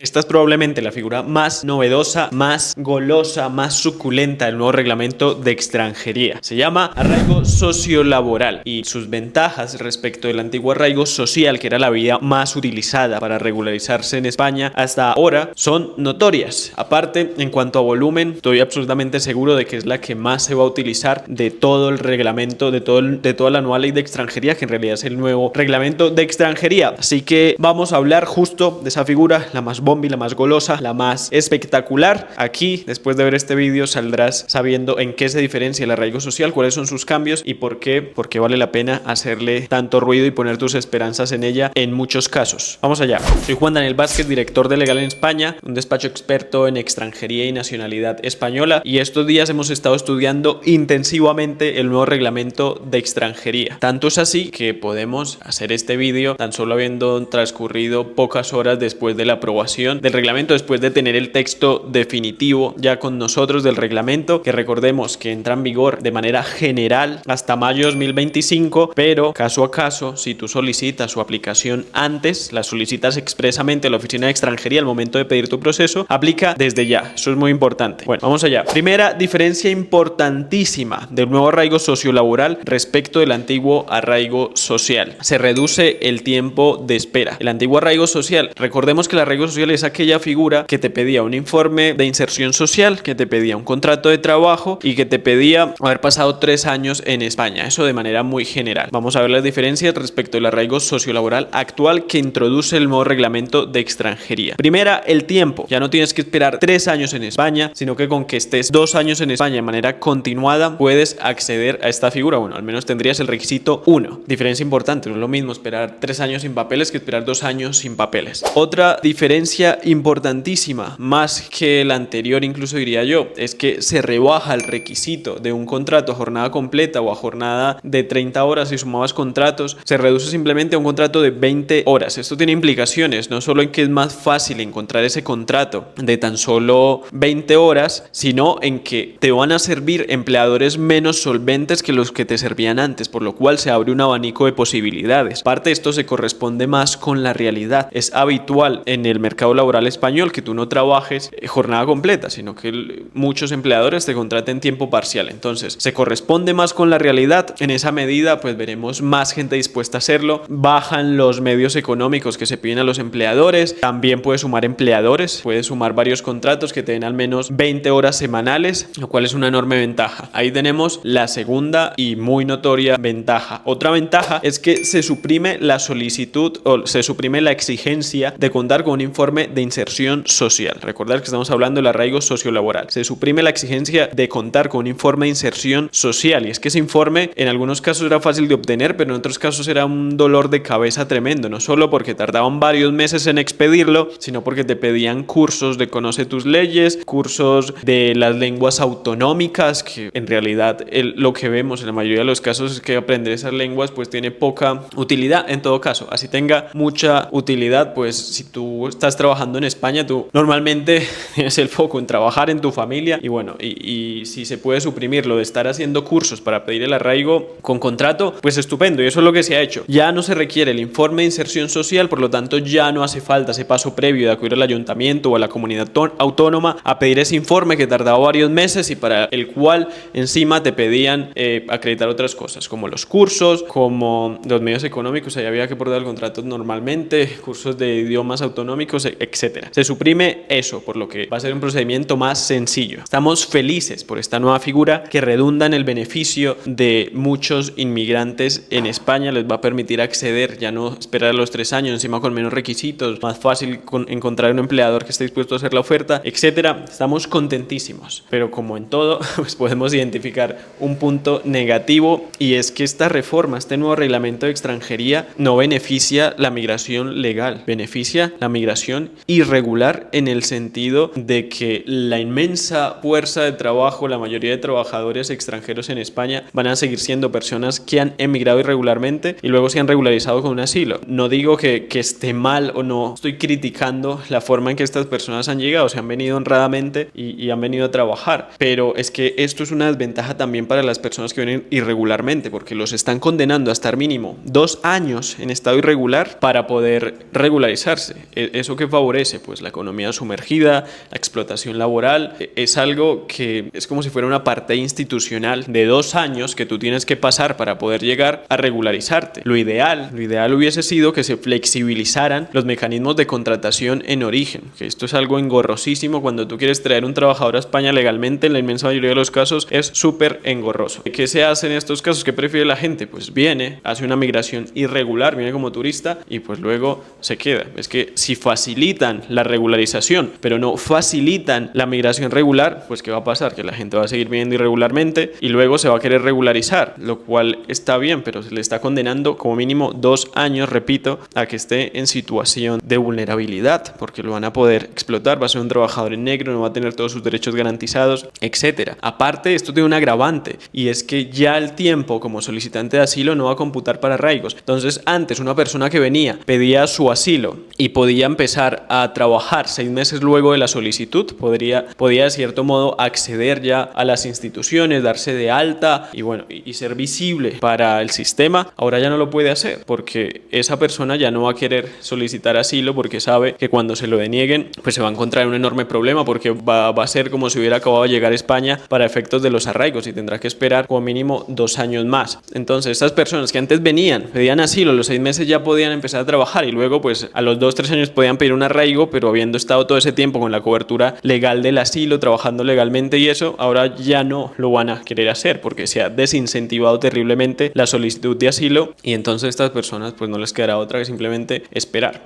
Esta es probablemente la figura más novedosa, más golosa, más suculenta del nuevo reglamento de extranjería. Se llama arraigo sociolaboral y sus ventajas respecto del antiguo arraigo social, que era la vía más utilizada para regularizarse en España hasta ahora, son notorias. Aparte, en cuanto a volumen, estoy absolutamente seguro de que es la que más se va a utilizar de todo el reglamento, de toda la nueva ley de extranjería, que en realidad es el nuevo reglamento de extranjería. Así que vamos a hablar justo de esa figura, la más bombi, la más golosa, la más espectacular. Aquí, después de ver este vídeo, saldrás sabiendo en qué se diferencia el arraigo social, cuáles son sus cambios y por qué vale la pena hacerle tanto ruido y poner tus esperanzas en ella en muchos casos. Vamos allá. Soy Juan Daniel Vázquez, director de Legal en España, un despacho experto en extranjería y nacionalidad española, y estos días hemos estado estudiando intensivamente el nuevo reglamento de extranjería. Tanto es así que podemos hacer este vídeo tan solo habiendo transcurrido pocas horas después de la aprobación del reglamento, después de tener el texto definitivo ya con nosotros del reglamento, que recordemos que entra en vigor de manera general hasta mayo de 2025, pero caso a caso, si tú solicitas su aplicación antes, la solicitas expresamente a la oficina de extranjería al momento de pedir tu proceso, aplica desde ya. Eso es muy importante. Bueno, vamos allá. Primera diferencia importantísima del nuevo arraigo sociolaboral respecto del antiguo arraigo social: se reduce el tiempo de espera. El antiguo arraigo social, recordemos que el arraigo social es aquella figura que te pedía un informe de inserción social, que te pedía un contrato de trabajo y que te pedía haber pasado 3 años en España. Eso de manera muy general. Vamos a ver las diferencias respecto al arraigo sociolaboral actual que introduce el nuevo reglamento de extranjería. Primera, el tiempo. Ya no tienes que esperar 3 años en España, sino que con que estés 2 años en España de manera continuada puedes acceder a esta figura. Bueno, al menos tendrías el requisito 1. Diferencia importante, no es lo mismo esperar 3 años sin papeles que esperar 2 años sin papeles. Otra diferencia importantísima, más que la anterior incluso diría yo, es que se rebaja el requisito de un contrato a jornada completa o a jornada de 30 horas si sumabas contratos, se reduce simplemente a un contrato de 20 horas. Esto tiene implicaciones, no solo en que es más fácil encontrar ese contrato de tan solo 20 horas, sino en que te van a servir empleadores menos solventes que los que te servían antes, por lo cual se abre un abanico de posibilidades. Parte de esto se corresponde más con la realidad. Es habitual en el mercado laboral español que tú no trabajes jornada completa, sino que muchos empleadores te contraten tiempo parcial. Entonces, se corresponde más con la realidad. En esa medida, pues veremos más gente dispuesta a hacerlo. Bajan los medios económicos que se piden a los empleadores. También puedes sumar empleadores, puedes sumar varios contratos que te den al menos 20 horas semanales, lo cual es una enorme ventaja. Ahí tenemos la segunda y muy notoria ventaja. Otra ventaja es que se suprime la solicitud o se suprime la exigencia de contar con un informe de inserción social. Recordad que estamos hablando del arraigo sociolaboral. Se suprime la exigencia de contar con un informe de inserción social, y es que ese informe en algunos casos era fácil de obtener, pero en otros casos era un dolor de cabeza tremendo, no solo porque tardaban varios meses en expedirlo, sino porque te pedían cursos de conoce tus leyes, cursos de las lenguas autonómicas, que en realidad lo que vemos en la mayoría de los casos es que aprender esas lenguas pues tiene poca utilidad. En todo caso, así tenga mucha utilidad, pues si tú estás trabajando en España, tú normalmente tienes el foco en trabajar en tu familia, y bueno, y si se puede suprimir lo de estar haciendo cursos para pedir el arraigo con contrato, pues estupendo, y eso es lo que se ha hecho. Ya no se requiere el informe de inserción social, por lo tanto ya no hace falta ese paso previo de acudir al ayuntamiento o a la comunidad autónoma a pedir ese informe que tardaba varios meses y para el cual encima te pedían acreditar otras cosas como los cursos, como los medios económicos. Ahí había que portar el contrato normalmente, cursos de idiomas autonómicos, etcétera. Se suprime eso, por lo que va a ser un procedimiento más sencillo. Estamos felices por esta nueva figura que redunda en el beneficio de muchos inmigrantes en España. Les va a permitir acceder, ya no esperar los 3 años, encima con menos requisitos, más fácil encontrar un empleador que esté dispuesto a hacer la oferta, etcétera. Estamos contentísimos, pero como en todo, pues podemos identificar un punto negativo, y es que esta reforma, este nuevo reglamento de extranjería, no beneficia la migración legal, beneficia la migración irregular, en el sentido de que la inmensa fuerza de trabajo, la mayoría de trabajadores extranjeros en España van a seguir siendo personas que han emigrado irregularmente y luego se han regularizado con un asilo. No digo que esté mal o no, estoy criticando la forma en que estas personas han llegado, se han venido honradamente y han venido a trabajar, pero es que esto es una desventaja también para las personas que vienen irregularmente, porque los están condenando a estar mínimo 2 años en estado irregular para poder regularizarse. Eso que favorece? Pues la economía sumergida, la explotación laboral. Es algo que es como si fuera una parte institucional de 2 años que tú tienes que pasar para poder llegar a regularizarte. Lo ideal hubiese sido que se flexibilizaran los mecanismos de contratación en origen, que esto es algo engorrosísimo. Cuando tú quieres traer un trabajador a España legalmente, en la inmensa mayoría de los casos es súper engorroso. ¿Qué se hace en estos casos? ¿Qué prefiere la gente? Pues viene, hace una migración irregular, viene como turista y pues luego se queda. Es que si facilitan la regularización, pero no facilitan la migración regular, pues ¿qué va a pasar? Que la gente va a seguir viniendo irregularmente y luego se va a querer regularizar, lo cual está bien, pero se le está condenando como mínimo 2 años, repito, a que esté en situación de vulnerabilidad, porque lo van a poder explotar, va a ser un trabajador en negro, no va a tener todos sus derechos garantizados, etcétera. Aparte, esto tiene un agravante y es que ya el tiempo como solicitante de asilo no va a computar para arraigos. Entonces, antes una persona que venía, pedía su asilo y podía empezar a trabajar 6 meses luego de la solicitud, podía de cierto modo acceder ya a las instituciones, darse de alta y bueno, y ser visible para el sistema. Ahora ya no lo puede hacer porque esa persona ya no va a querer solicitar asilo porque sabe que cuando se lo denieguen pues se va a encontrar un enorme problema, porque va a ser como si hubiera acabado de llegar a España para efectos de los arraigos y tendrá que esperar como mínimo 2 años más. Entonces estas personas que antes venían, pedían asilo, a los 6 meses ya podían empezar a trabajar y luego pues a los 2-3 años podían pedir un arraigo, pero habiendo estado todo ese tiempo con la cobertura legal del asilo, trabajando legalmente y eso, ahora ya no lo van a querer hacer porque se ha desincentivado terriblemente la solicitud de asilo y entonces a estas personas pues no les quedará otra que simplemente esperar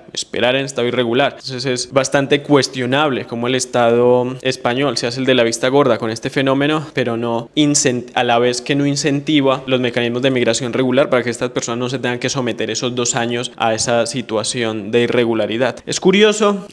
en estado irregular. Entonces es bastante cuestionable cómo el Estado español se hace el de la vista gorda con este fenómeno, pero no a la vez que no incentiva los mecanismos de migración regular para que estas personas no se tengan que someter esos 2 años a esa situación de irregularidad. Es curioso,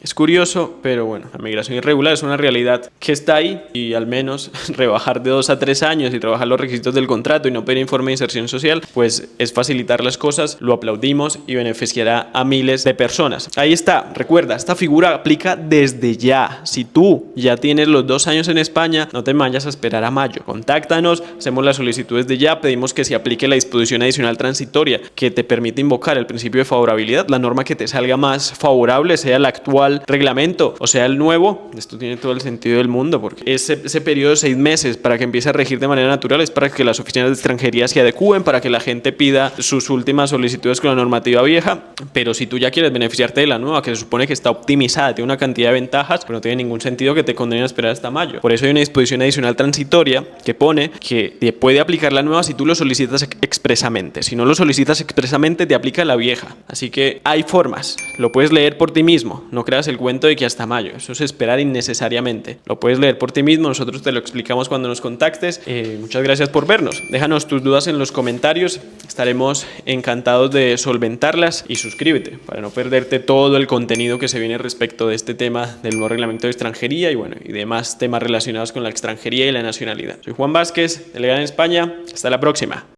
pero bueno, la migración irregular es una realidad que está ahí y al menos rebajar de 2 a 3 años y trabajar los requisitos del contrato y no pedir informe de inserción social, pues es facilitar las cosas, lo aplaudimos y beneficiará a miles de personas. Ahí está, recuerda, esta figura aplica desde ya. Si tú ya tienes los 2 años en España, no te vayas a esperar a mayo. Contáctanos, hacemos la solicitud desde ya, pedimos que se aplique la disposición adicional transitoria que te permite invocar el principio de favorabilidad, la norma que te salga más favorable, sea el actual reglamento o sea el nuevo. Esto tiene todo el sentido del mundo porque ese periodo de 6 meses para que empiece a regir de manera natural es para que las oficinas de extranjería se adecúen, para que la gente pida sus últimas solicitudes con la normativa vieja. Pero si tú ya quieres beneficiarte de la nueva, que se supone que está optimizada, tiene una cantidad de ventajas, pero no tiene ningún sentido que te condenen a esperar hasta mayo. Por eso hay una disposición adicional transitoria que pone que te puede aplicar la nueva si tú lo solicitas expresamente. Si no lo solicitas expresamente, te aplica la vieja. Así que hay formas, lo puedes leer por ti mismo, no creas el cuento de que hasta mayo, eso es esperar innecesariamente. Lo puedes leer por ti mismo, nosotros te lo explicamos cuando nos contactes. Muchas gracias por vernos, déjanos tus dudas en los comentarios, estaremos encantados de solventarlas y suscríbete para no perderte todo el contenido que se viene respecto de este tema del nuevo reglamento de extranjería y bueno, y demás temas relacionados con la extranjería y la nacionalidad. Soy Juan Vázquez, delegado en España, hasta la próxima.